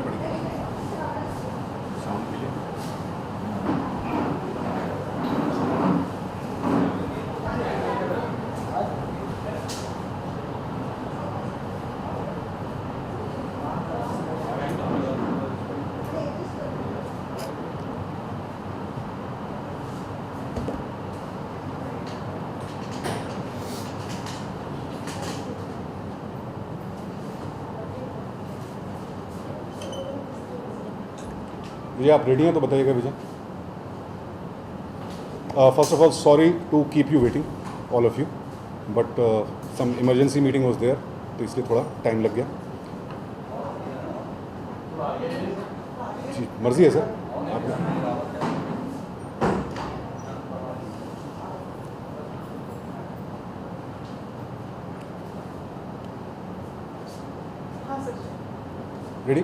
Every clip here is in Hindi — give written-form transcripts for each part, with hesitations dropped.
करने पड़ेंगे साउंड के लिए। भैया आप रेडी हैं तो बताइएगा भैया। First of all sorry to keep you waiting all of you, but some emergency meeting was there, तो इसलिए थोड़ा टाइम लग गया। जी मर्जी है सर आपकी। रेडी?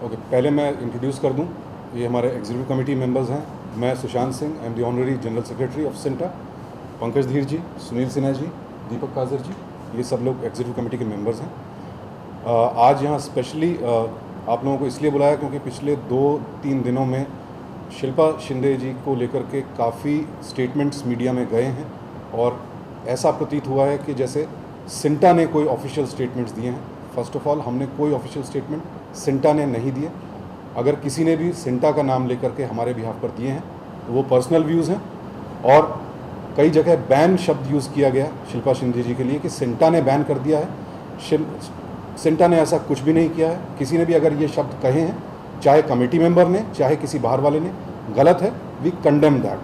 ओके, पहले मैं इंट्रोड्यूस कर दूं, ये हमारे एग्जीक्यूटिव कमेटी मेंबर्स हैं। मैं Sushant Singh, I am the honorary general secretary of CINTAA. Pankaj धीर जी, सुनील सिन्हा जी, दीपक काजर जी, ये सब लोग एग्जीक्यूटिव कमेटी के मेंबर्स हैं। आज यहाँ स्पेशली आप लोगों को इसलिए बुलाया क्योंकि पिछले 2-3 दिनों में शिल्पा शिंदे जी को लेकर के काफ़ी स्टेटमेंट्स मीडिया में गए हैं और ऐसा प्रतीत हुआ है कि जैसे सिंटा ने कोई ऑफिशियल स्टेटमेंट्स दिए हैं। फर्स्ट ऑफ ऑल हमने कोई ऑफिशियल स्टेटमेंट सिंटा ने नहीं दिए। अगर किसी ने भी सिंटा का नाम लेकर के हमारे बिहाफ पर दिए हैं तो वो पर्सनल व्यूज़ हैं, और कई जगह बैन शब्द यूज़ किया गया शिल्पा शिंदे जी के लिए कि सिंटा ने बैन कर दिया है। सिंटा ने ऐसा कुछ भी नहीं किया है। किसी ने भी अगर ये शब्द कहे हैं, चाहे कमेटी मेंबर ने चाहे किसी बाहर वाले ने, गलत है। वी कंडेम दैट,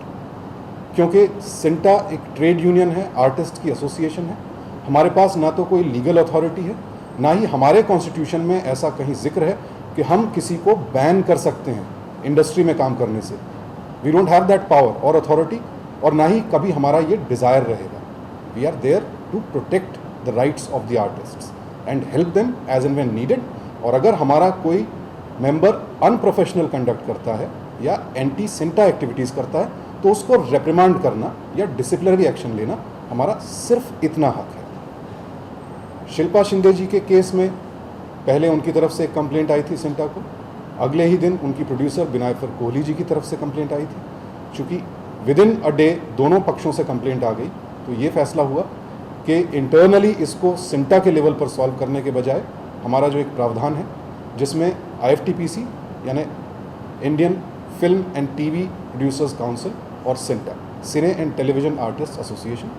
क्योंकि सिंटा एक ट्रेड यूनियन है, आर्टिस्ट की एसोसिएशन है। हमारे पास ना तो कोई लीगल अथॉरिटी है, ना ही हमारे कॉन्स्टिट्यूशन में ऐसा कहीं जिक्र है कि हम किसी को बैन कर सकते हैं इंडस्ट्री में काम करने से। We don't have that power और अथॉरिटी, और ना ही कभी हमारा ये डिज़ायर रहेगा। We are there to protect the rights of the artists and help them as and when needed. और अगर हमारा कोई मेंबर अनप्रोफेशनल कंडक्ट करता है या एंटी सिंटा एक्टिविटीज़ करता है तो उसको रेप्रिमांड करना या डिसिप्लिनरी एक्शन लेना हमारा सिर्फ इतना हक है। शिल्पा शिंदे जी के केस में पहले उनकी तरफ से एक कंप्लेंट आई थी सिंटा को, अगले ही दिन उनकी प्रोड्यूसर बिनायफर कोहली जी की तरफ से कंप्लेंट आई थी। चूँकि विद इन अ डे दोनों पक्षों से कंप्लेंट आ गई, तो ये फैसला हुआ कि इंटरनली इसको सिंटा के लेवल पर सॉल्व करने के बजाय हमारा जो एक प्रावधान है जिसमें IFTPC यानी Indian film and TV producers council और सिंटा सिने एंड टेलीविज़न आर्टिस्ट एसोसिएशन,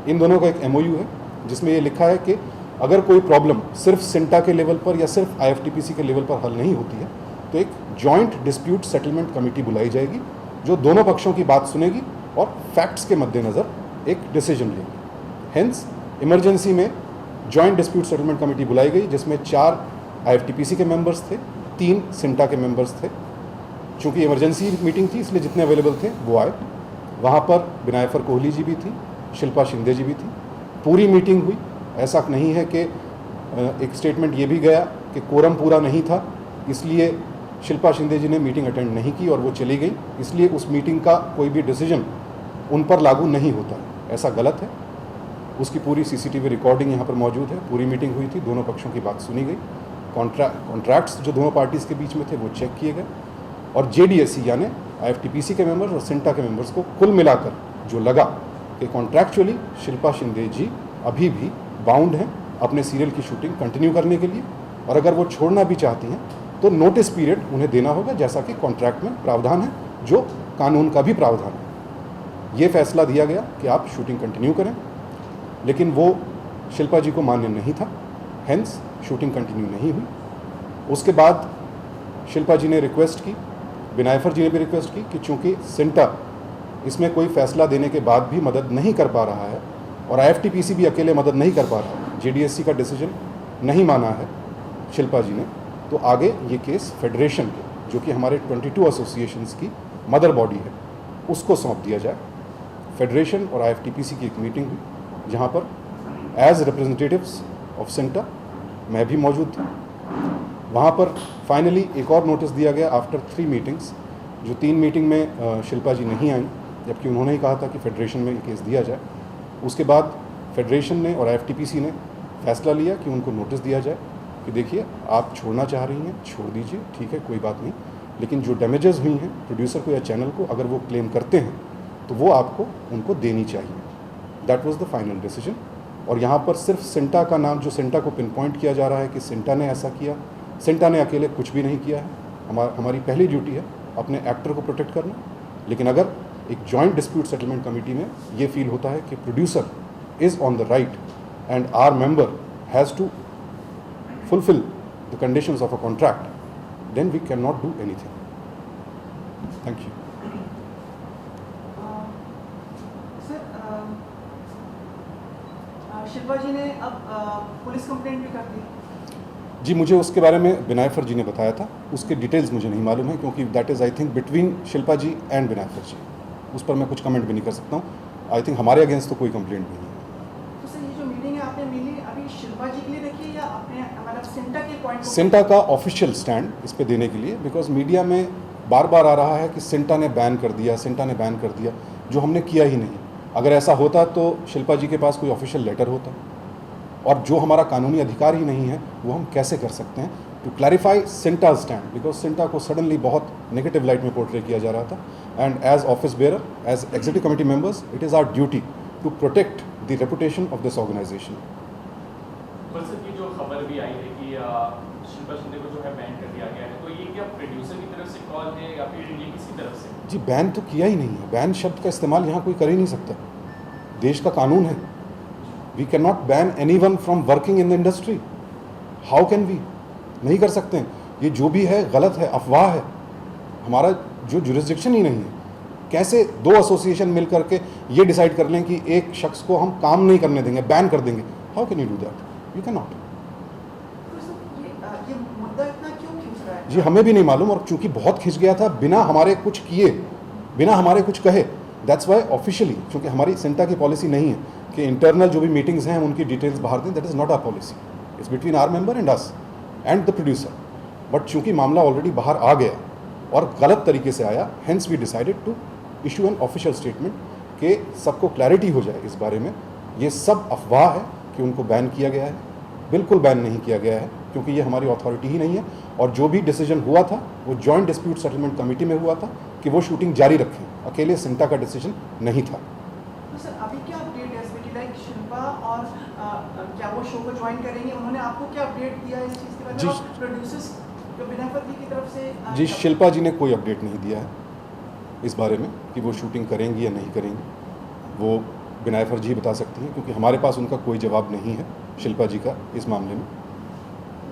इन दोनों का एक MOU है जिसमें ये लिखा है कि अगर कोई प्रॉब्लम सिर्फ सिंटा के लेवल पर या सिर्फ IFTPC के लेवल पर हल नहीं होती है तो एक जॉइंट डिस्प्यूट सेटलमेंट कमेटी बुलाई जाएगी जो दोनों पक्षों की बात सुनेगी और फैक्ट्स के मद्देनज़र एक डिसीजन लेगी। हेंस इमरजेंसी में जॉइंट डिस्प्यूट सेटलमेंट कमेटी बुलाई गई जिसमें 4 IFTPC के मेंबर्स थे, 3 सिंटा के मेंबर्स थे। चूँकि इमरजेंसी मीटिंग थी इसलिए जितने अवेलेबल थे वो आए। वहाँ पर बिनायफर कोहली जी भी थी, शिल्पा शिंदे जी भी थी। पूरी मीटिंग हुई। ऐसा नहीं है कि एक स्टेटमेंट ये भी गया कि कोरम पूरा नहीं था इसलिए शिल्पा शिंदे जी ने मीटिंग अटेंड नहीं की और वो चली गई, इसलिए उस मीटिंग का कोई भी डिसीजन उन पर लागू नहीं होता है। ऐसा गलत है। उसकी पूरी CCTV रिकॉर्डिंग यहाँ पर मौजूद है। पूरी मीटिंग हुई थी, दोनों पक्षों की बात सुनी गई। कॉन्ट्रैक्ट्स जो दोनों पार्टीज़ के बीच में थे वो चेक किए गए और JDSC यानी IFTPC के मेंबर्स और सिंटा के मेंबर्स को कुल मिलाकर जो लगा कि कॉन्ट्रैक्चुअली शिल्पा शिंदे जी अभी भी बाउंड हैं अपने सीरियल की शूटिंग कंटिन्यू करने के लिए, और अगर वो छोड़ना भी चाहती हैं तो नोटिस पीरियड उन्हें देना होगा जैसा कि कॉन्ट्रैक्ट में प्रावधान है, जो कानून का भी प्रावधान है। ये फैसला दिया गया कि आप शूटिंग कंटिन्यू करें, लेकिन वो शिल्पा जी को मान्य नहीं था। हेंस शूटिंग कंटिन्यू नहीं हुई। उसके बाद शिल्पा जी ने रिक्वेस्ट की, बिनायफर जी ने भी रिक्वेस्ट की कि चूँकि सिंटा इसमें कोई फैसला देने के बाद भी मदद नहीं कर पा रहा है और IFTPC भी अकेले मदद नहीं कर पा रहा है, JDSC का डिसीजन नहीं माना है शिल्पा जी ने, तो आगे ये केस फेडरेशन के, जो कि हमारे 22 एसोसिएशंस की मदर बॉडी है, उसको सौंप दिया जाए। फेडरेशन और IFTPC की एक मीटिंग हुई जहाँ पर एज रिप्रेजेंटेटिव्स ऑफ सिंटा मैं भी मौजूद था। वहाँ पर फाइनली एक और नोटिस दिया गया आफ्टर 3 मीटिंग्स, जो 3 मीटिंग में शिल्पा जी नहीं आई, जबकि उन्होंने ही कहा था कि फेडरेशन में ये केस दिया जाए। उसके बाद फेडरेशन ने और IFTPC ने फैसला लिया कि उनको नोटिस दिया जाए कि देखिए आप छोड़ना चाह रही हैं, छोड़ दीजिए, ठीक है, कोई बात नहीं, लेकिन जो डैमेजेस हुई हैं प्रोड्यूसर को या चैनल को, अगर वो क्लेम करते हैं तो वो आपको उनको देनी चाहिए। That was the final decision. और यहाँ पर सिर्फ सिंटा का नाम, जो सिंटा को पिन पॉइंट किया जा रहा है कि सिंटा ने ऐसा किया, सिंटा ने अकेले कुछ भी नहीं किया है। हमारी पहली ड्यूटी है अपने एक्टर को प्रोटेक्ट करना, लेकिन अगर एक जॉइंट डिस्प्यूट सेटलमेंट कमेटी में ये फील होता है कि producer is on the right and our member has to fulfill the conditions of a contract, then we cannot do anything. Thank you. Sir, Shilpa ji ने अब पुलिस कंप्लेंट भी कर दी। जी, मुझे उसके बारे में बिनायफर जी ने बताया था, उसके डिटेल्स मुझे नहीं मालूम है, क्योंकि that is I think between Shilpa ji and Binaifer ji, उस पर मैं कुछ कमेंट भी नहीं कर सकता हूँ। आई थिंक हमारे अगेंस्ट तो कोई कंप्लेंट नहीं है। तो सर, ये जो मीटिंग है आपने मिली अभी शिल्पा जी के लिए रखी है या अपने मतलब सिंटा के पॉइंट? सिंटा का ऑफिशियल स्टैंड इस पे देने के लिए, बिकॉज मीडिया में बार बार आ रहा है कि सिंटा ने बैन कर दिया, सिंटा ने बैन कर दिया, जो हमने किया ही नहीं। अगर ऐसा होता तो शिल्पा जी के पास कोई ऑफिशियल लेटर होता, और जो हमारा कानूनी अधिकार ही नहीं है वो हम कैसे कर सकते हैं to clarify CINTAA stand, because CINTAA को सडनली बहुत नेगेटिव लाइट में पोर्ट्रे किया जा रहा था। And as office bearer, as executive committee members, it is our duty to protect the reputation of this organisation. Sir, ये जो खबर भी आई है कि शिल्पा शिंदे को जो है बैन कर दिया गया है, तो ये क्या प्रोड्यूसर की तरफ से कॉल है या फिर ये किसी तरफ से? जी, बैन तो किया ही नहीं है, बैन शब्द का इस्तेमाल यहाँ कोई कर ही नहीं सकता, देश का कानून है। We can not ban any one from working in the industry. How can we? नहीं कर सकते हैं। ये जो भी है गलत है, अफवाह है, हमारा जो जुरिस्डिक्शन ही नहीं है। कैसे दो एसोसिएशन मिल करके ये डिसाइड कर लें कि एक शख्स को हम काम नहीं करने देंगे, बैन कर देंगे? How can you do that? You can not. ये मुद्दा इतना क्यों खींच रहा है? जी, हमें भी नहीं मालूम, और चूंकि बहुत खिंच गया था बिना हमारे कुछ किए, बिना हमारे कुछ कहे, दैट्स वाई ऑफिशियली, चूंकि हमारी सेंटा की पॉलिसी नहीं है कि इंटरनल जो भी मीटिंग्स हैं उनकी डिटेल्स बाहर दें, that is not our policy. It's between our member and us and the producer. But चूंकि मामला ऑलरेडी बाहर आ गया और गलत तरीके से आया, hence we decided to issue an official statement कि सबको क्लैरिटी हो जाए इस बारे में। ये सब अफवाह है कि उनको बैन किया गया है, बिल्कुल बैन नहीं किया गया है, क्योंकि ये हमारी अथॉरिटी ही नहीं है। और जो भी डिसीजन हुआ था वो जॉइंट डिस्प्यूट सेटलमेंट कमेटी में हुआ था कि वो शूटिंग जारी रखें, अकेले सिंटा का डिसीजन नहीं था। तो सर, अभी क्या अपडेट है इसमें कि लाइक शिल्पा और क्या वो शो को ज्वाइन करेंगे? उन्होंने आपको क्या अपडेट दिया है इस चीज़ के बारे जी, में? प्रोड्यूसर्स जो बिनाफर जी की तरफ से जी, शिल्पा जी ने कोई अपडेट नहीं दिया है इस बारे में कि वो शूटिंग करेंगी या नहीं करेंगी। वो बिनायफर जी बता सकती हैं, क्योंकि हमारे पास उनका कोई जवाब नहीं है शिल्पा जी का इस मामले में।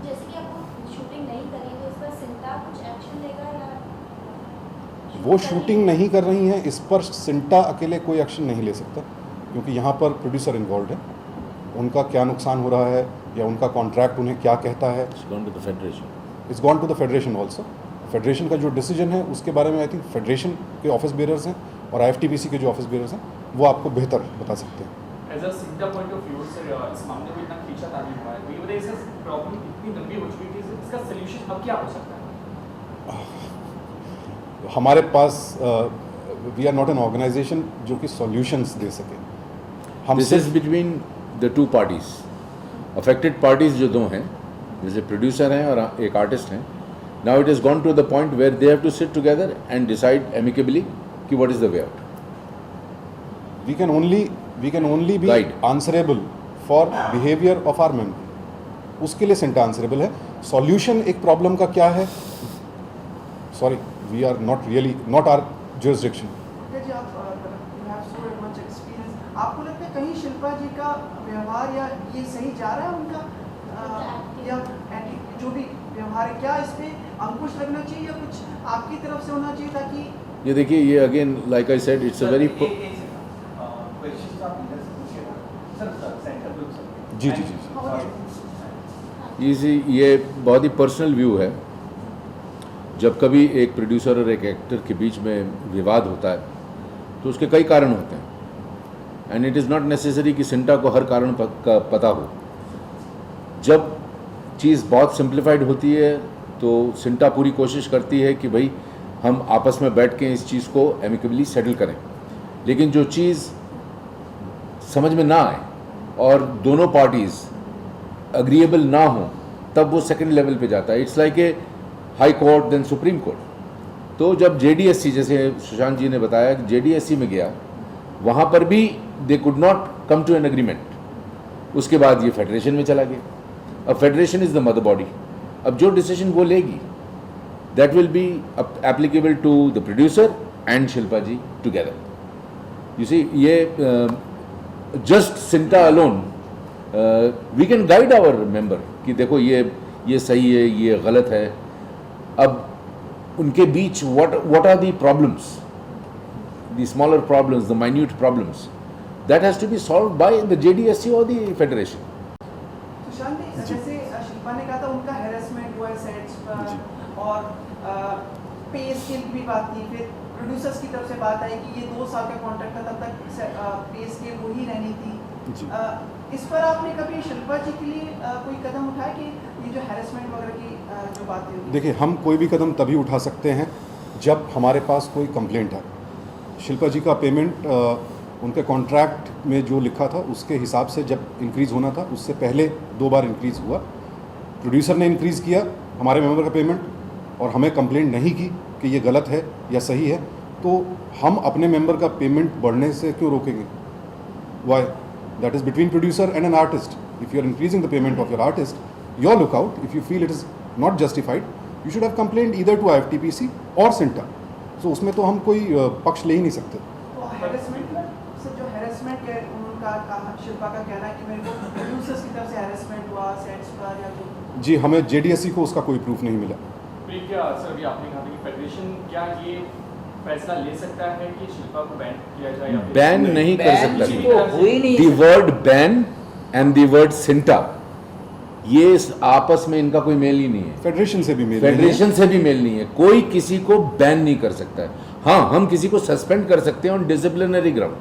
जैसे कि आप वो शूटिंग नहीं करेंगे, इस पर सिंटा कुछ एक्शन लेगा या? वो शूटिंग नहीं कर रही हैं, इस पर सिंटा अकेले कोई एक्शन नहीं ले सकता, क्योंकि यहाँ पर प्रोड्यूसर इन्वॉल्व है। उनका क्या नुकसान हो रहा है या उनका कॉन्ट्रैक्ट उन्हें क्या कहता है, it's gone to the federation also. Federation का जो डिसीजन है उसके बारे में आई थिंक फेडरेशन के ऑफिस बेयरर्स हैं और IFTPC के जो ऑफिस बेयरर्स हैं वो आपको बेहतर बता सकते हैं। As a CINTAA point of view sir, इस मामले में इतना खींचातानी हुआ है, तो ये बताइए इसका प्रॉब्लम इतनी लंबी हो चुकी है, इसका सलूशन अब क्या हो सकता है? हमारे पास we are not an organisation जो कि सॉल्यूशंस दे सके। हम this is between the two parties. Affected parties जो दो हैं, जैसे प्रोड्यूसर हैं और एक आर्टिस्ट हैं, now it is gone to the point where they have to sit together and decide amicably कि what is the way out. we can only be Right. answerable for behavior of our member। उसके लिए सेंटा आंसरेबल है। सॉल्यूशन एक प्रॉब्लम का क्या है, sorry, we are not really not our jurisdiction. जी, आप you have so much experience, आपको लगता है कहीं शिल्पा जी का व्यवहार या ये सही जा रहा है उनका या जो भी व्यवहार है, क्या इस पे अंकुश लगना चाहिए या कुछ आपकी तरफ से होना चाहिए ताकि? ये देखिए, ये again like I said, it's a very जी जी जी ये बहुत ही पर्सनल व्यू है। जब कभी एक प्रोड्यूसर और एक एक्टर के बीच में विवाद होता है तो उसके कई कारण होते हैं, and it is not necessary कि सिंटा को हर कारण का पता हो। जब चीज़ बहुत सिंप्लीफाइड होती है तो सिंटा पूरी कोशिश करती है कि भाई हम आपस में बैठ के इस चीज़ को एमिकेबली सेटल करें, लेकिन जो चीज़ समझ में ना आए और दोनों पार्टीज़ अग्रीएबल ना हो तब वो सेकंड लेवल पे जाता है. It's like a high court then supreme court. तो जब JDSC, जैसे सुशांत जी ने बताया कि JDSC में गया, वहाँ पर भी they could not come to an agreement. उसके बाद ये फेडरेशन में चला गया. अब federation is the mother body. अब जो डिसीजन वो लेगी that will be applicable to the producer and Shilpa ji together. You see, ये just CINTAA alone we can guide our member कि देखो ये सही है, ये गलत है. अब उनके बीच what are the problems, the smaller problems, the minute problems, that has to be solved by the JDSC or the federation. Sushant जी, जैसे शिल्पा ने कहा था उनका हैरेसमेंट हुआ है सेट्स पर और पे स्केल की भी बात थी, फिर प्रोड्यूसर्स की तरफ से बात आई कि ये 2 साल का कॉन्ट्रैक्ट था, तब तक पे स्केल वो ही रहनी थी. इस पर आपने कभी शिल्पा जी के लिए कोई कदम उठाया कि ये जो हैरेसमेंट वगैरह की जो बातें हुई? देखिए, हम कोई भी कदम तभी उठा सकते हैं जब हमारे पास कोई कंप्लेंट है. शिल्पा जी का पेमेंट उनके कॉन्ट्रैक्ट में जो लिखा था उसके हिसाब से जब इंक्रीज़ होना था उससे पहले 2 बार इंक्रीज़ हुआ. प्रोड्यूसर ने इंक्रीज़ किया हमारे मेंबर का पेमेंट और हमें कंप्लेंट नहीं की कि ये गलत है या सही है, तो हम अपने मेंबर का पेमेंट बढ़ने से क्यों रोकेंगे? Why? That is between producer and an artist. If you are increasing the payment of your artist, your lookout. If you feel it is not justified, you should have complaint either to IFTPC और सिंटा. सो उसमें तो हम कोई पक्ष ले ही नहीं सकते. तो हैरेसमेंट से जो हैरेसमेंट है उनका शिल्पा का कहना है कि मेरे को प्रोड्यूसर्स की तरफ से हैरेसमेंट हुआ सेट्स पर या जो. जी, हमें JDSC को उसका कोई प्रूफ नहीं मिला. क्या सर, अभी आपने कहा था कि फेडरेशन क्या ये फैसला ले सकता है कि शिल्पा को बैन किया जाए या फिर बैन नहीं कर बैन सकता. तो हो ही नहीं the word ban and the word CINTAA, ये आपस में इनका कोई मेल ही नहीं है. फेडरेशन से भी मेल नहीं है. फेडरेशन से भी मेल नहीं है. कोई किसी को बैन नहीं कर सकता है. हाँ, हम किसी को सस्पेंड कर सकते हैं ऑन डिसिप्लिनरी ग्राउंड,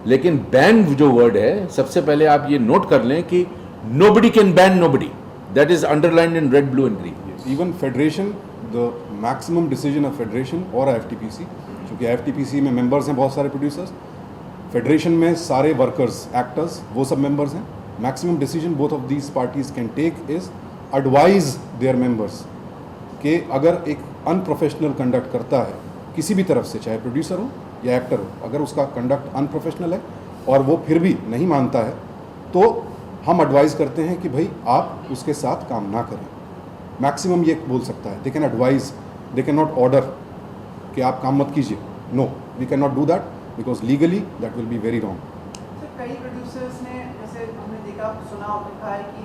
लेकिन बैन जो वर्ड है, सबसे पहले आप ये नोट कर लें कि nobody can ban nobody. That is underlined in red, blue and green. Even federation, the maximum decision of federation और IFTPC, क्योंकि IFTPC में मेंबर्स हैं बहुत सारे प्रोड्यूसर्स, फेडरेशन में सारे वर्कर्स, एक्टर्स, वो सब मेंबर्स हैं. Maximum decision both of these parties can take is advise their members कि अगर एक अनप्रोफेशनल कंडक्ट करता है किसी भी तरफ से, चाहे प्रोड्यूसर हो या एक्टर हो, अगर उसका कंडक्ट अनप्रोफेशनल है और वो फिर भी नहीं मानता है, तो हम एडवाइज़ करते हैं कि भाई आप उसके साथ काम ना करें. मैक्सिमम ये बोल सकता है. They can advise, they can not order कि आप काम मत कीजिए. No, we can not do that because legally that will be very wrong. Sir, कई प्रोड्यूसर्स ने, जैसे हमने देखा सुना लिखा है कि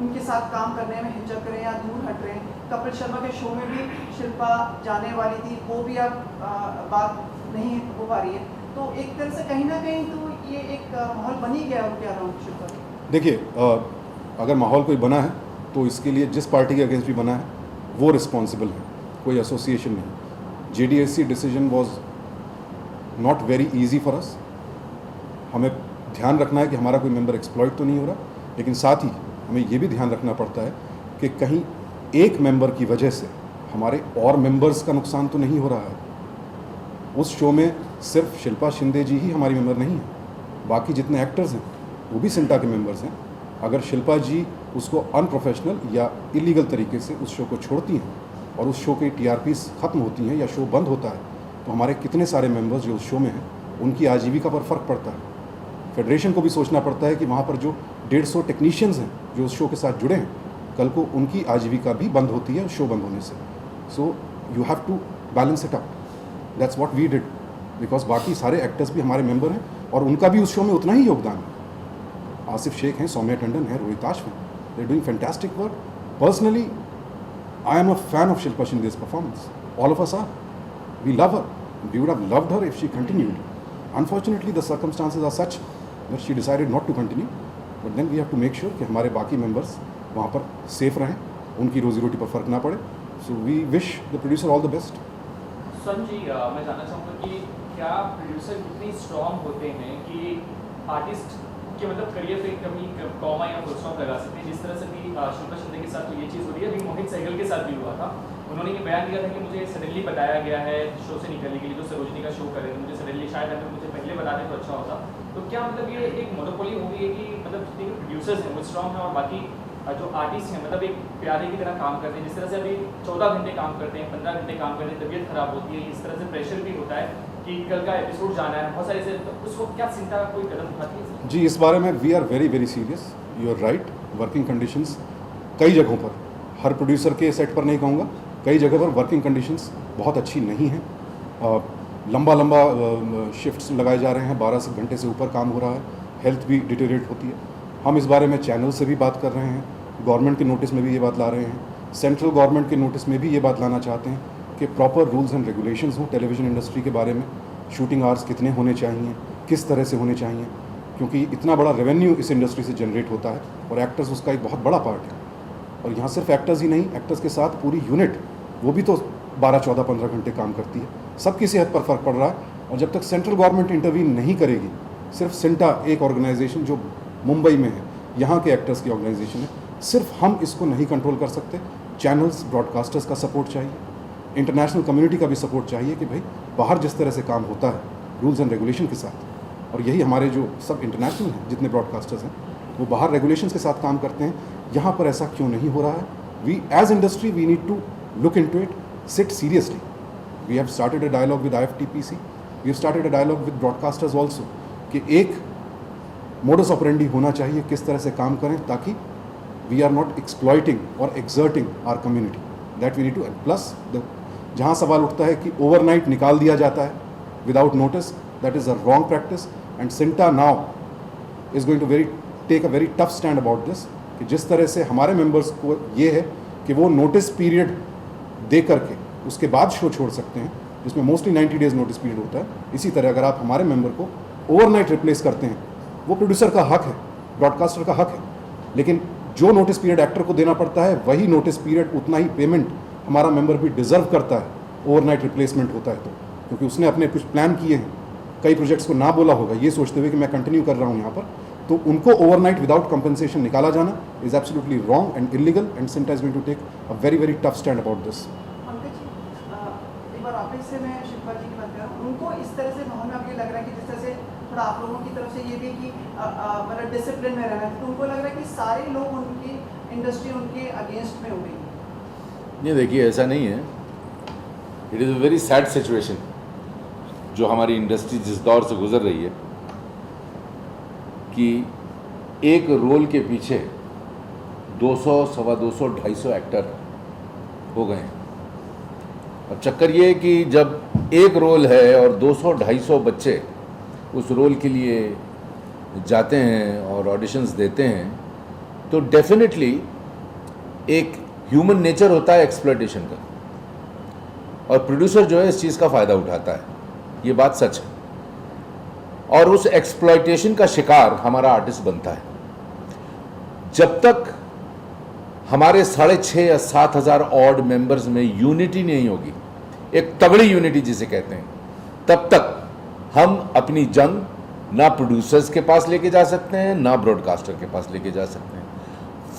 उनके साथ काम करने में हिचक रहे हैं या दूर हट रहे हैं. कपिल शर्मा के शो में भी शिल्पा जाने वाली थी, वो भी अब बात नहीं हो पा रही है. तो एक तरह से कहीं ना कहीं तो ये एक माहौल बन ही गया उनके अराउंड शिल्पा. देखिए, अगर माहौल कोई बना है तो इसके लिए जिस पार्टी के अगेंस्ट भी बना है वो रिस्पॉन्सिबल है, कोई एसोसिएशन नहीं. JDSC decision was not very easy for us. हमें ध्यान रखना है कि हमारा कोई मेंबर एक्सप्लॉइट तो नहीं हो रहा, लेकिन साथ ही हमें ये भी ध्यान रखना पड़ता है कि कहीं एक मेंबर की वजह से हमारे और मेंबर्स का नुकसान तो नहीं हो रहा है. उस शो में सिर्फ शिल्पा शिंदे जी ही हमारी मेंबर नहीं है, बाकी जितने एक्टर्स हैं वो भी सिंटा के मेंबर्स हैं. अगर शिल्पा जी उसको अनप्रोफेशनल या इलीगल तरीके से उस शो को छोड़ती हैं और उस शो की TRPs ख़त्म होती हैं या शो बंद होता है, तो हमारे कितने सारे मेंबर्स जो उस शो में हैं उनकी आजीविका पर फ़र्क पड़ता है. फेडरेशन को भी सोचना पड़ता है कि वहाँ पर जो 150 टेक्नीशियंस हैं जो उस शो के साथ जुड़े हैं, कल को उनकी आजीविका भी बंद होती है शो बंद होने से. So you have to balance it up. That's what we did, because बाकी सारे एक्टर्स भी हमारे मेंबर हैं और उनका भी उस शो में उतना ही योगदान है. आसिफ शेख हैं, सौम्या टंडन हैं, रोहित आश्व हैं. They are doing fantastic work. Personally I am a fan of Shilpa Shinde's performance. All of us are. We love her. We would have loved her if she continued. Unfortunately, the circumstances are such that she decided not to continue. But then we have to make sure कि हमारे बाकी members वहाँ पर सेफ रहें, उनकी रोजी रोटी पर फ़र्क ना पड़े. So we wish the producer all the best. सन जी, मैं जानना चाहूँगा कि क्या प्रोड्यूसर इतने स्ट्रॉन्ग होते हैं कि आर्टिस्ट कि मतलब करियर पे कभी कॉमा या फुल स्टॉप लगा सकते हैं, जिस तरह से भी शिल्पा शिंदे के साथ तो ये चीज़ हो रही है, अभी मोहित सहगल के साथ भी हुआ था। उन्होंने ये बयान दिया था कि मुझे सडनली बताया गया है शो से निकलने के लिए, जो सरोजनी का शो कर रहे थे, मुझे सडनली, शायद अगर मुझे पहले बता दें तो अच्छा होता। तो क्या मतलब ये एक मोनोपोली हो गई है कि मतलब जितने प्रोड्यूसर्स हैं वो स्ट्रॉन्ग हैं और बाकी जो आर्टिस्ट हैं मतलब एक प्यारे की तरह काम करते हैं, जिस तरह से अभी 14 घंटे काम करते हैं, 15 घंटे काम करते हैं, तबीयत खराब होती है, इस तरह से प्रेशर भी होता है कि कल का एपिसोड जाना है, बहुत सारे से, तो उसको क्या चिंता कोई कदम उठाती है? जी, इस बारे में we are very very serious. You are right, working conditions कई जगहों पर, हर प्रोड्यूसर के सेट पर नहीं कहूँगा, कई जगह पर वर्किंग कंडीशंस बहुत अच्छी नहीं हैं। लंबा लंबा शिफ्ट्स लगाए जा रहे हैं, 12 घंटे से ऊपर काम हो रहा है, हेल्थ भी डिटेरिएट होती है। हम इस बारे में चैनल से भी बात कर रहे हैं, गवर्नमेंट के नोटिस में भी ये बात ला रहे हैं, सेंट्रल गवर्नमेंट के नोटिस में भी ये बात लाना चाहते हैं कि प्रॉपर रूल्स एंड रेगुलेशंस हों टेलीविज़न इंडस्ट्री के बारे में। शूटिंग आवर्स कितने होने चाहिए, किस तरह से होने चाहिए, क्योंकि इतना बड़ा रेवेन्यू इस इंडस्ट्री से जनरेट होता है और एक्टर्स उसका एक बहुत बड़ा पार्ट है। और यहाँ सिर्फ एक्टर्स ही नहीं, एक्टर्स के साथ पूरी यूनिट वो भी तो 12, 14, 15 घंटे काम करती है। सबकी सेहत पर फ़र्क पड़ रहा है और जब तक सेंट्रल गवर्नमेंट इंटरवीन नहीं करेगी, सिर्फ सिंटा एक ऑर्गेनाइजेशन जो मुंबई में है, यहाँ के एक्टर्स की ऑर्गेनाइजेशन है, सिर्फ हम इसको नहीं कंट्रोल कर सकते। चैनल्स, ब्रॉडकास्टर्स का सपोर्ट चाहिए, इंटरनेशनल कम्युनिटी का भी सपोर्ट चाहिए कि भाई बाहर जिस तरह से काम होता है रूल्स एंड रेगुलेशन के साथ, और यही हमारे जो सब इंटरनेशनल हैं जितने ब्रॉडकास्टर्स हैं वो बाहर रेगुलेशंस के साथ काम करते हैं, यहाँ पर ऐसा क्यों नहीं हो रहा है? We as industry we need to look into it, sit seriously. We have started a dialogue with IFTPC. We have started a dialogue with broadcasters also कि एक modus operandi होना चाहिए किस तरह से काम करें ताकि we are not exploiting or exerting our community. That we need to. Plus जहाँ सवाल उठता है कि overnight निकाल दिया जाता है without notice, that is a wrong practice and Sinta now is going to take a very tough stand about this कि जिस तरह से हमारे members को ये है कि वो notice period दे करके उसके बाद शो छोड़ सकते हैं, जिसमें मोस्टली 90 डेज नोटिस पीरियड होता है। इसी तरह अगर आप हमारे मेंबर को ओवरनाइट रिप्लेस करते हैं, वो प्रोड्यूसर का हक है, ब्रॉडकास्टर का हक है, लेकिन जो नोटिस पीरियड एक्टर को देना पड़ता है वही नोटिस पीरियड, उतना ही पेमेंट हमारा मेंबर भी डिजर्व करता है ओवरनाइट रिप्लेसमेंट होता है तो, क्योंकि उसने अपने कुछ प्लान किए हैं, कई प्रोजेक्ट्स को ना बोला होगा ये सोचते हुए कि मैं कंटिन्यू कर रहा हूँ यहाँ पर, तो उनको ओवरनाइट विदाउट कंपनसेशन निकाला जाना is absolutely wrong and illegal and CINTAA is going to take a very very tough stand about this. Pankaj ji, एक बार वापस से मैं शिल्पा जी की बात कर रहा हूँ, उनको इस तरह से माहौल में अब ये लग रहा है कि जिस तरह से थोड़ा आप लोगों की तरफ से ये भी कि मतलब डिसिप्लिन में रहना है, तो उनको लग रहा है कि सारे लोग उनकी इंडस्ट्री उनके अगेंस्ट में हो गई है। ये देखिए ऐसा नहीं है, it is a very sad situation जो हमारी इंडस्ट्री जिस दौर से गुजर रही है कि एक रोल के पीछे 200, 250, 250 एक्टर हो गए हैं। अब चक्कर ये है कि जब एक रोल है और 200, 250 बच्चे उस रोल के लिए जाते हैं और ऑडिशंस देते हैं, तो डेफिनेटली एक ह्यूमन नेचर होता है एक्सप्लॉयटेशन का, और प्रोड्यूसर जो है इस चीज़ का फ़ायदा उठाता है, ये बात सच है, और उस एक्सप्लॉयटेशन का शिकार हमारा आर्टिस्ट बनता है। जब तक हमारे 6,500 या 7,000 ऑड मेंबर्स में यूनिटी नहीं होगी, एक तगड़ी यूनिटी जिसे कहते हैं, तब तक हम अपनी जंग ना प्रोड्यूसर्स के पास लेके जा सकते हैं ना ब्रॉडकास्टर के पास लेके जा सकते हैं।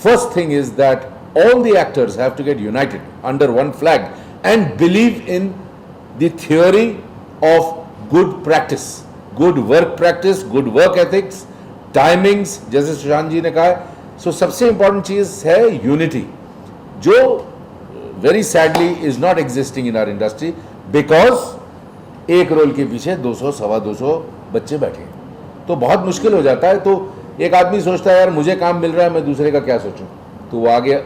First thing is that all the actors have to get united under one flag and believe in the theory of good practice, good work practice, good work ethics, timings, जैसे सुशांत जी ने कहा है। सो सबसे इंपॉर्टेंट चीज़ है यूनिटी, जो very sadly is not existing in our industry because एक रोल के पीछे 200, 250 बच्चे बैठे हैं, तो बहुत मुश्किल हो जाता है। तो एक आदमी सोचता है यार मुझे काम मिल रहा है, मैं दूसरे का क्या सोचूं, तो वो आगे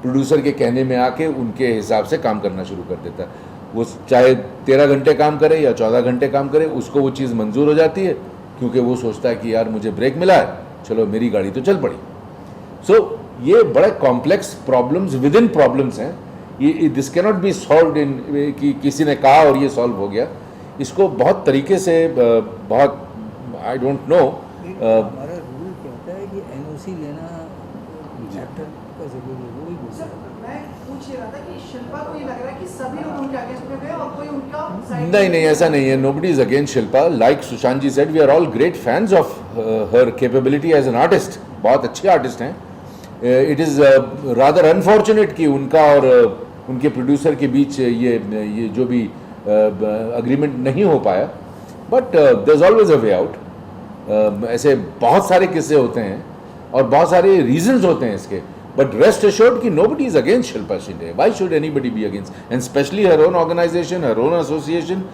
प्रोड्यूसर के कहने में आके उनके हिसाब से काम करना शुरू कर देता है। वो चाहे 13 घंटे काम करे या 14 घंटे काम करे, उसको वो चीज़ मंजूर हो जाती है, क्योंकि वो सोचता है कि यार मुझे ब्रेक मिला है, चलो मेरी गाड़ी तो चल पड़ी। सो ये बड़े complex problems with in problems हैं, ये दिस कैनॉट बी सॉल्व्ड इन कि किसी ने कहा और ये सॉल्व हो गया। इसको बहुत तरीके से बहुत आई डोंट नो हमारा रूल क्या होता है कि एनओसी लेना एक्टर का जरूरी है, वो नहीं बोल सर सकता। मैं पूछ ये रहा था कि शिल्पा को ये लग रहा है कि सभी लोग उनके अगेंस्ट में गए और कोई उनका side नहीं नहीं, ऐसा नहीं है. Nobody is against Shilpa. Like Sushant ji said, we are all great fans of her capability as an artist. बहुत अच्छी आर्टिस्ट हैं. It is rather unfortunate कि उनका और उनके प्रोड्यूसर के बीच ये जो भी अग्रीमेंट नहीं हो पाया. But there is always a way out. ऐसे बहुत सारे किस्से होते हैं और बहुत सारे रीजंस होते हैं इसके. बट रेस्ट assured कि nobody is against Shilpa Shinde. Why should anybody be against? And especially her own organization, her own association,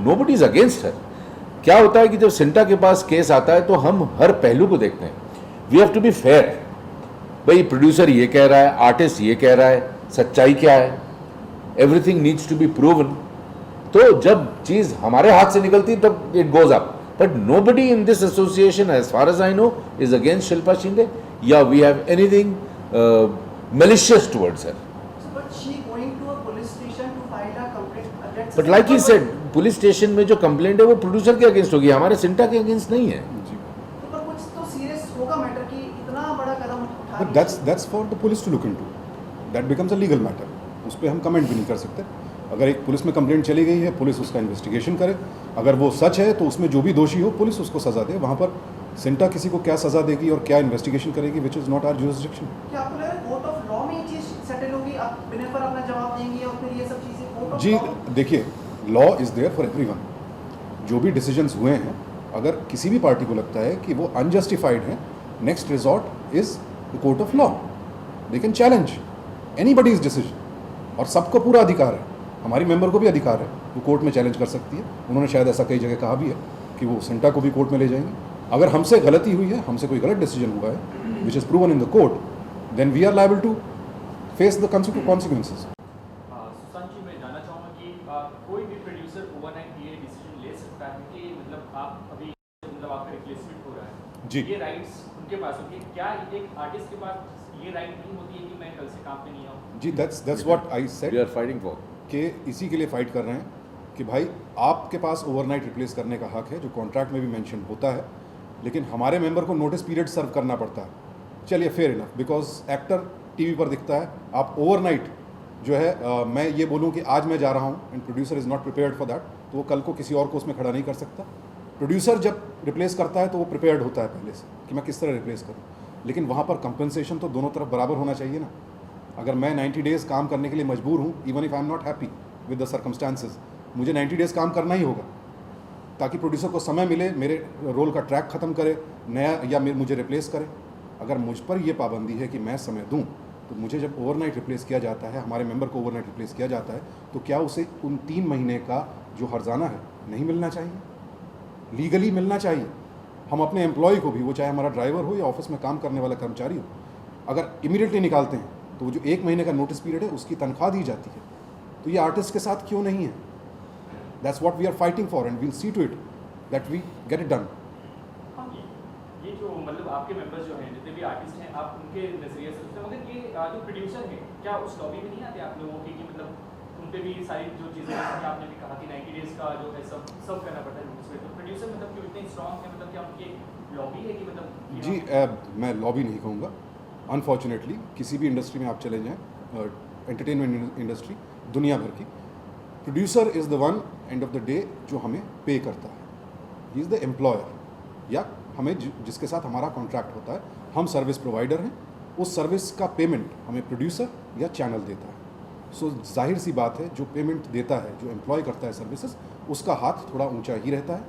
nobody is against her. क्या होता है कि जब सिंटा के पास केस आता है तो हम हर पहलू को देखते हैं. We have to be fair. भाई प्रोड्यूसर ये कह रहा है, आर्टिस्ट ये कह रहा है, सच्चाई क्या है? Everything needs to be proven. तो जब चीज़ हमारे हाथ से निकलती तब it goes up. But nobody in this association as far as I know is against Shilpa Shinde या we have anything malicious towards her. So, but she going to a police station to file a complaint against. But like he said, police station में जो कंप्लेंट है वो प्रोड्यूसर के अगेंस्ट होगी, हमारे सिंटा के अगेंस्ट नहीं है. जी. तो पर कुछ तो सीरियस होगा मैटर कि इतना बड़ा कदम उठा But that's for the police to look into. That becomes a legal matter. उस पर हम कमेंट भी नहीं कर सकते. अगर एक पुलिस में कंप्लेंट चली गई है, पुलिस उसका इन्वेस्टिगेशन करे. अगर वो सच है तो उसमें जो भी दोषी हो पुलिस उसको सजा दे. वहाँ पर सिंटा किसी को क्या सजा देगी और क्या इन्वेस्टिगेशन करेगी, which is not our jurisdiction. क्या आपको लग रहा है कोर्ट ऑफ लॉ में ये चीज सेटल होगी? आप बिना पर अपना जवाब देंगे और फिर ये सब चीजें कोर्ट ऑफ जी लॉ? देखिए, law is there for everyone. जो भी डिसीजंस हुए हैं, अगर किसी भी पार्टी को लगता है कि वो अनजस्टिफाइड है, next resort is the court of law. They can challenge anybody's decision. और सबको पूरा अधिकार है. हमारी मेंबर को भी अधिकार है, वो कोर्ट में चैलेंज कर सकती है. उन्होंने शायद ऐसा कई जगह कहा भी है कि वो सिंटा को भी कोर्ट में ले जाएंगे. अगर हमसे गलती हुई है, हमसे कोई गलत डिसीजन हुआ है which is proven in the court, then we are liable to face the consequences. Sushant ji, मैं जानना चाहूँगा कि कोई भी प्रोड्यूसर ओवरनाइट ये डिसीजन ले सकता है कि मतलब आप अभी मतलब आपका रिप्लेसमेंट हो रहा है जी. ये राइट्स उनके पास होती है. क्या एक आर्टिस्ट के पास ये राइट नहीं होती है कि मैं कल से काम पे नहीं आऊँ? जी, that's what I said. We are fighting for. कि इसी के लिए फाइट कर रहे हैं कि भाई आपके पास ओवरनाइट रिप्लेस करने का हक है, जो कॉन्ट्रैक्ट में भी मेंशन होता है. लेकिन हमारे मेंबर को नोटिस पीरियड सर्व करना पड़ता है. चलिए fair enough, because actor TV पर दिखता है. आप ओवरनाइट जो है मैं ये बोलूँ कि आज मैं जा रहा हूँ and producer is not prepared for that, तो वो कल को किसी और को उसमें खड़ा नहीं कर सकता. प्रोड्यूसर जब रिप्लेस करता है तो वो प्रिपेयर्ड होता है पहले से कि मैं किस तरह रिप्लेस करूँ. लेकिन वहाँ पर कंपनसेशन तो दोनों तरफ बराबर होना चाहिए ना. अगर मैं 90 डेज़ काम करने के लिए मजबूर हूँ, even if I am not happy with the circumstances, मुझे 90 डेज़ काम करना ही होगा ताकि प्रोड्यूसर को समय मिले, मेरे रोल का ट्रैक ख़त्म करे, नया या मुझे रिप्लेस करे. अगर मुझ पर ये पाबंदी है कि मैं समय दूं, तो मुझे जब ओवरनाइट रिप्लेस किया जाता है, हमारे मेंबर को ओवरनाइट रिप्लेस किया जाता है, तो क्या उसे उन 3 महीने का जो हर्जाना है नहीं मिलना चाहिए? लीगली मिलना चाहिए. हम अपने एम्प्लॉय को भी, वो चाहे हमारा ड्राइवर हो या ऑफिस में काम करने वाला कर्मचारी हो, अगर इमीडिएटली निकालते हैं तो वो जो 1 महीने का नोटिस पीरियड है उसकी तनख्वाह दी जाती है. तो ये आर्टिस्ट के साथ क्यों नहीं है? That's what we are fighting for and we'll see to it that we get it done. ये जो मतलब आपके मेंबर्स जो हैं, जितने भी आर्टिस्ट हैं, आप उनके नजरिए से सोचते हैं, मगर ये जो प्रोड्यूसर हैं क्या उस लॉबी में नहीं आते आप लोगों की कि मतलब उन पे भी सारी जो चीज़ें जैसे कि आपने भी कहा कि 90 डेज़ का जो है सब करना पड़ता है नोटिस पे, तो प्रोड्यूसर मतलब क्यों इतने स्ट्रॉन्ग है? मतलब क्या उनकी लॉबी है कि मतलब जी मैं लॉबी नहीं कहूँगा. अनफॉर्चुनेटली किसी भी इंडस्ट्री में आप चले जाएँ, एंटरटेनमेंट इंडस्ट्री दुनिया भर की, producer is the one end of the day जो हमें पे करता है. ही इज़ द एम्प्लॉयर, या हमें जिसके साथ हमारा कॉन्ट्रैक्ट होता है, हम सर्विस प्रोवाइडर हैं. उस सर्विस का पेमेंट हमें प्रोड्यूसर या चैनल देता है. सो जाहिर सी बात है, जो पेमेंट देता है, जो एम्प्लॉय करता है सर्विसेज, उसका हाथ थोड़ा ऊंचा ही रहता है.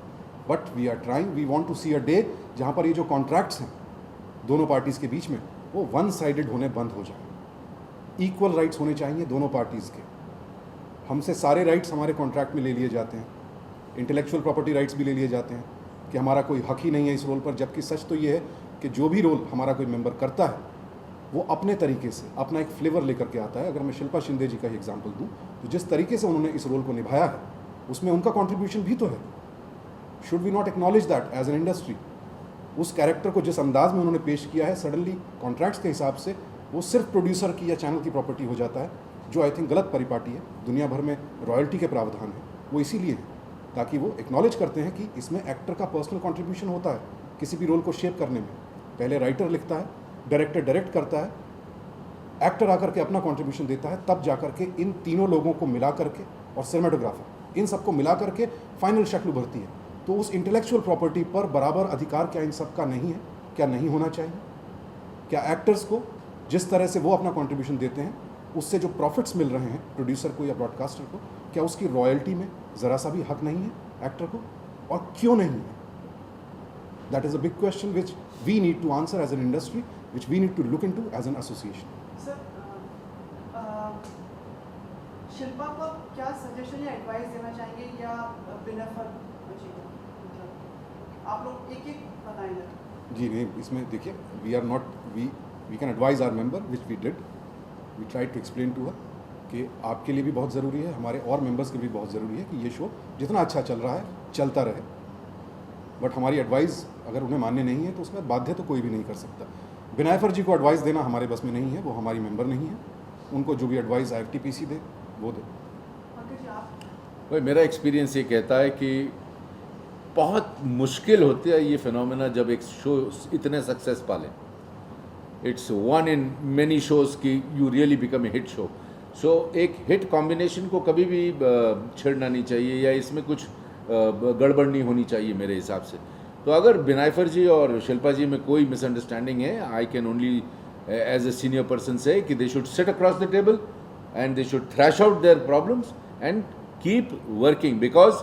But we are trying, we want to see a day जहाँ पर ये जो कॉन्ट्रैक्ट्स हैं दोनों पार्टीज़ के बीच में, वो वन साइडेड होने बंद हो जाए. इक्वल राइट्स होने चाहिए दोनों पार्टीज़ के. हमसे सारे राइट्स हमारे कॉन्ट्रैक्ट में ले लिए जाते हैं. इंटेलेक्चुअल प्रॉपर्टी राइट्स भी ले लिए जाते हैं कि हमारा कोई हक ही नहीं है इस रोल पर. जबकि सच तो ये है कि जो भी रोल हमारा कोई मेंबर करता है वो अपने तरीके से अपना एक फ्लेवर लेकर के आता है. अगर मैं शिल्पा शिंदे जी का ही एग्जांपल दूं, तो जिस तरीके से उन्होंने इस रोल को निभाया है उसमें उनका कंट्रीब्यूशन भी तो है. Should we not acknowledge that as an industry? उस कैरेक्टर को जिस अंदाज में उन्होंने पेश किया है, सडनली कॉन्ट्रैक्ट्स के हिसाब से वो सिर्फ प्रोड्यूसर की या चैनल की प्रॉपर्टी हो जाता है, जो आई थिंक गलत परिपाटी है. दुनिया भर में रॉयल्टी के प्रावधान है, वो इसीलिए है ताकि वो एक्नॉलेज करते हैं कि इसमें एक्टर का पर्सनल कंट्रीब्यूशन होता है किसी भी रोल को शेप करने में. पहले राइटर लिखता है, डायरेक्टर डायरेक्ट करता है, एक्टर आकर के अपना कंट्रीब्यूशन देता है, तब जा करके इन तीनों लोगों को मिला करके और सिनेमेटोग्राफर इन सबको मिला करके फाइनल शक्ल उभरती है। तो उस इंटेलेक्चुअल प्रॉपर्टी पर बराबर अधिकार क्या इन सब का नहीं है? क्या नहीं होना चाहिए? क्या एक्टर्स को जिस तरह से वो अपना कंट्रीब्यूशन देते हैं उससे जो प्रॉफिट्स मिल रहे हैं प्रोड्यूसर को या ब्रॉडकास्टर को, क्या उसकी रॉयल्टी में ज़रा सा भी हक नहीं है एक्टर को? और क्यों नहीं है? That is a big question which we need to answer as an industry, which we need to look into as an association. Sir, Shilpa को आप क्या सजेशन या एडवाइस देना चाहेंगे या बेनिफिट मतलब आप लोग एक एक बताएंगे? जी नहीं, इसमें देखिए we are not we can advise our member which we did, we try to explain to her कि आपके लिए भी बहुत ज़रूरी है, हमारे और मेंबर्स के लिए भी बहुत ज़रूरी है कि ये शो जितना अच्छा चल रहा है चलता रहे। बट हमारी एडवाइस अगर उन्हें मान्य नहीं है तो उसमें बाध्य तो कोई भी नहीं कर सकता। बिनायफर जी को एडवाइस देना हमारे बस में नहीं है, वो हमारी मेंबर नहीं है। उनको जो भी एडवाइस IFTPC दे वो दे। पंकज जी, आप भाई मेरा एक्सपीरियंस ये कहता है कि बहुत मुश्किल होती है ये फिनोमेना जब एक शो इतने सक्सेस पाले। It's one in many shows की you really become a hit show. So एक हिट कॉम्बिनेशन को कभी भी छेड़ना नहीं चाहिए या इसमें कुछ गड़बड़ नहीं होनी चाहिए मेरे हिसाब से। तो अगर बिनायफर जी और शिल्पा जी में कोई मिसअंडरस्टैंडिंग है, I can only as a senior person say कि they should sit across the table and they should thrash out their problems and keep working, because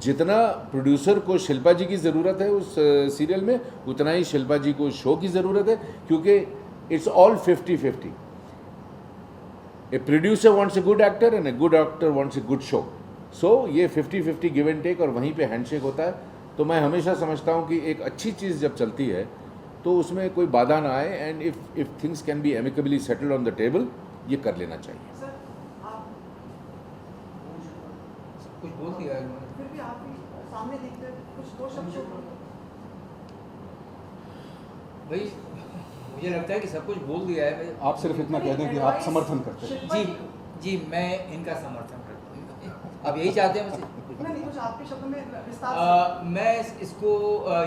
जितना प्रोड्यूसर को शिल्पा जी की ज़रूरत है उस सीरियल में, उतना ही शिल्पा जी को शो की ज़रूरत है, क्योंकि it's all 50-50। A producer wants a good actor and a good actor wants a good show. So ये 50-50 गिव एंड टेक और वहीं पे हैंडशेक होता है। तो मैं हमेशा समझता हूँ कि एक अच्छी चीज़ जब चलती है तो उसमें कोई बाधा ना आए and if things can be amicably settled on the table, ये कर लेना चाहिए। सर, आप कुछ बोल दिया है उन्होंने। फिर भी आप ही सामने देखते हैं, कुछ दो शब्द भाई मुझे लगता है कि सब कुछ बोल दिया है भाई। आप सिर्फ इतना कह दें कि आप समर्थन करते हैं। शिल्पा जी जी, मैं इनका समर्थन करता हूँ। अब यही चाहते हैं मुझसे। नहीं, कुछ आपके शब्दों में विस्तार से। मैं इसको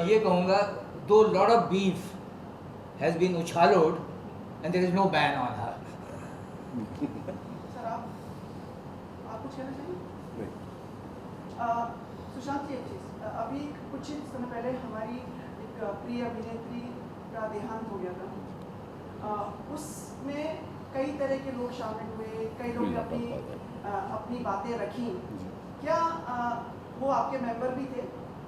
ये कहूँगा, though lot of beef has been उछालोड and there is no ban on her. Sir, आप कुछ कहना चाहेंगे? सुशांत जी, एक चीज़, अभी कुछ ही समय पहले हमारी एक प्रिय अभिनेत्री का देहांत हो गया था। उसमें कई तरह के लोग शामिल हुए, कई लोग ने अपनी बातें रखी। क्या वो आपके मेंबर भी थे?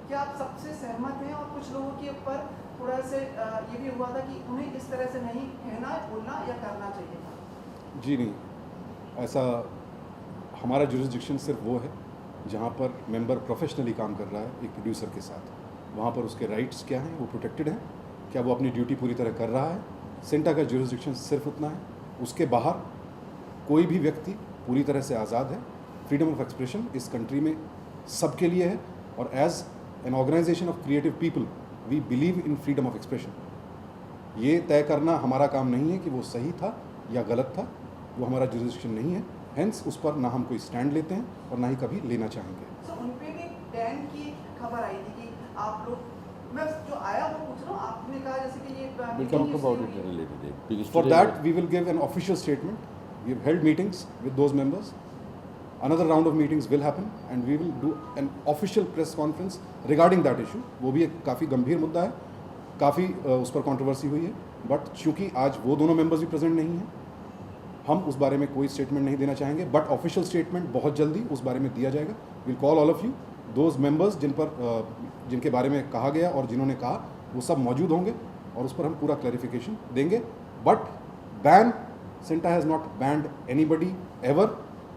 क्या आप सबसे सहमत हैं? और कुछ लोगों के ऊपर थोड़ा से ये भी हुआ था कि उन्हें इस तरह से नहीं कहना, बोलना या करना चाहिए था। जी नहीं, ऐसा हमारा जुरिस्डिक्शन सिर्फ वो है जहाँ पर मेंबर प्रोफेशनली काम कर रहा है एक प्रोड्यूसर के साथ। वहाँ पर उसके राइट्स क्या हैं, वो प्रोटेक्टेड हैं। क्या वो अपनी ड्यूटी पूरी तरह कर रहा है? सेंटा का जुरिस्डिक्शन सिर्फ उतना है। उसके बाहर कोई भी व्यक्ति पूरी तरह से आज़ाद है। फ्रीडम ऑफ एक्सप्रेशन इस कंट्री में सबके लिए है, और as an organisation of creative people we believe in freedom of expression. ये तय करना हमारा काम नहीं है कि वो सही था या गलत था, वो हमारा जुरिस्डिक्शन नहीं है। हेंस उस पर ना हम कोई स्टैंड लेते हैं और ना ही कभी लेना चाहेंगे। सर, उन पे भी बैन की खबर आई थी कि आप लोग, मैं जो आया वो पूछ रहा हूँ, आपने कहा जैसे कि ये We'll talk about it at a later date. Because For today- that, we will give an official statement. We have held meetings with those members. Another round of meetings will happen, and we will do an official press conference regarding that issue. वो भी एक काफ़ी गंभीर मुद्दा है, काफ़ी उस पर कंट्रोवर्सी हुई है। बट चूंकि आज वो दोनों मेंबर्स भी प्रेजेंट नहीं हैं, हम उस बारे में कोई स्टेटमेंट नहीं देना चाहेंगे। बट ऑफिशियल स्टेटमेंट बहुत जल्दी उस बारे में दिया जाएगा। Will call all of you, those members जिनके बारे में कहा गया और जिन्होंने कहा, वो सब मौजूद होंगे और उस पर हम पूरा क्लैरिफिकेशन देंगे। But ban, Santa has not band anybody ever,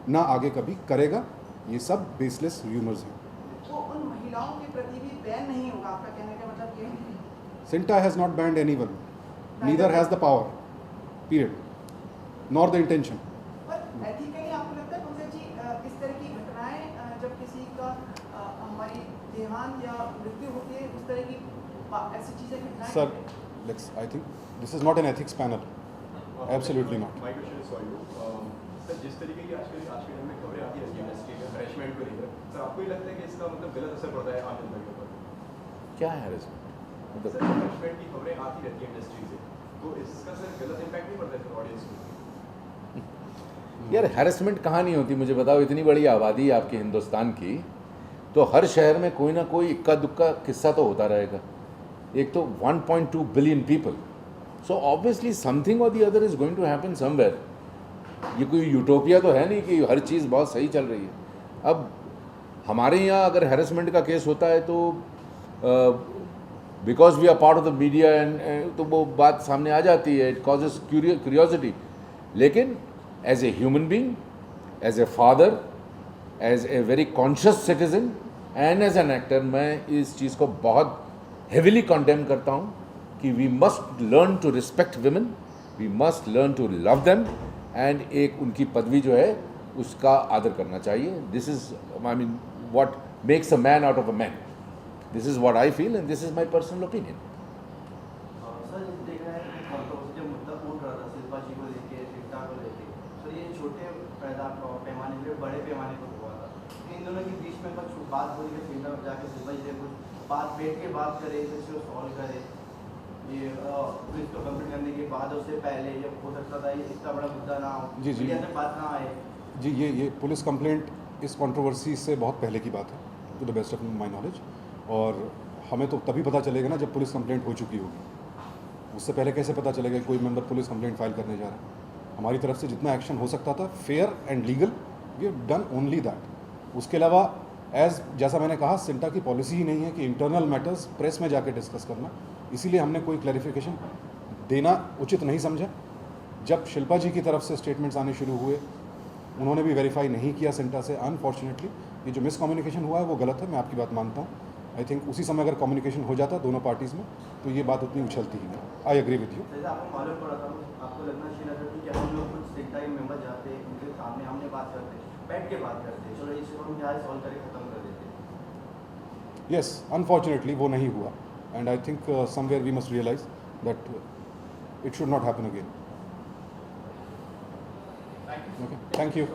ना आगे कभी करेगा। ये सब बेसलेस र्यूमर्स हैं। तो उन महिलाओं के प्रति भी बैन नहीं होगा, आपका कहने का मतलब ये है? Santa has not band anyone, neither has the power, period, nor the intention. पर एथिकली आपको लगता है पंकज जी, इस तरह की घटनाएं जब किसी का हमारी देहांत या मृत्यु होती है, उस तरह की ऐसी चीज़ें घटनाएं Sir, I think this is not an ethics panel. Absolutely not. My question is for you. Sir, जिस तरीके की आज के टाइम में खबरें आती रहती है इंडस्ट्री में हरेसमेंट को लेकर, सर आपको ये लगता है कि इसका मतलब गलत असर पड़ता है आम जनता के ऊपर? क्या है harassment? सर, हरेसमेंट की खबरें आती रहती है इंडस्ट्री से, तो इसका सर गलत इम्पैक्ट नहीं पड़ता है फिर ऑडियंस को? यार हैरेसमेंट कहाँ नहीं होती मुझे बताओ, इतनी बड़ी आबादी है आपकी हिंदुस्तान की, तो हर शहर में कोई ना कोई इक्का दुक्का किस्सा तो होता रहेगा। एक तो 1.2 billion people, so obviously something और the other is going to happen somewhere. ये कोई यूटोपिया तो है नहीं कि हर चीज़ बहुत सही चल रही है। अब हमारे यहाँ अगर हैरेसमेंट का केस होता है तो because we are part of the media and तो वो बात सामने आ जाती है, इट कॉजेस क्यूरियोसिटी। लेकिन as a human being, as a father, as a very conscious citizen and as an actor, मैं इस चीज़ को बहुत हेविली कंडेम करता हूँ कि we must learn to respect women, we must learn to love them, and एक उनकी पदवी जो है उसका आदर करना चाहिए। This is I mean what makes a man out of a man. This is what I feel and this is my personal opinion. Sir ये देख रहे हैं कि जो मुद्दा उठ रहा था शिल्पा जी को लेके, शिल्पा को लेके, तो ये छोटे पैमाने पे बड़े पैमाने पर हुआ था। इन दोनों के बीच में कुछ बात हो रही है, शिल्पा जाके शिल्पा जी से कुछ बात बैठ के बात करे, इसको सॉल्व करे। ये पुलिस को कंप्लेंट करने के बाद उससे पहले ये हो सकता था ये इतना बड़ा मुद्दा ना हो, जी, जी। मीडिया में बात ना आए। जी, ये पुलिस कंप्लेंट इस कंट्रोवर्सी से बहुत पहले की बात है, to the best of my knowledge. और हमें तो तभी पता चलेगा ना जब पुलिस कंप्लेंट हो चुकी होगी। उससे पहले कैसे पता चलेगा कि कोई मेंबर पुलिस कंप्लेंट फाइल करने जा रहा है। हमारी तरफ से जितना एक्शन हो सकता था fair and legal, we have done only that. उसके अलावा जैसा मैंने कहा, सिंटा की पॉलिसी ही नहीं है कि इंटरनल मैटर्स प्रेस में जाके डिस्कस करना, इसीलिए हमने कोई क्लैरिफिकेशन देना उचित नहीं समझा। जब शिल्पा जी की तरफ से स्टेटमेंट्स आने शुरू हुए, उन्होंने भी वेरीफाई नहीं किया सिंटा से। अनफॉर्चुनेटली ये जो मिसकम्युनिकेशन हुआ है वो गलत है, मैं आपकी बात मानता हूँ। आई थिंक उसी समय अगर कम्युनिकेशन हो जाता दोनों पार्टीज़ में तो ये बात उतनी उछलती ही नहीं। I agree with you. जैसे आपको मालूम पड़ा था, आपको लगना चाहिए था कि हम लोग कुछ सिंटा के मेंबर जाते, उनके सामने हमने बात करते, बैठ के बात करते, चलो इसे हम यहाँ सॉल्व करके खत्म कर देते। यस, अनफॉर्चुनेटली वो नहीं हुआ, and I think somewhere we must realise that it should not happen again. Okay, thank you.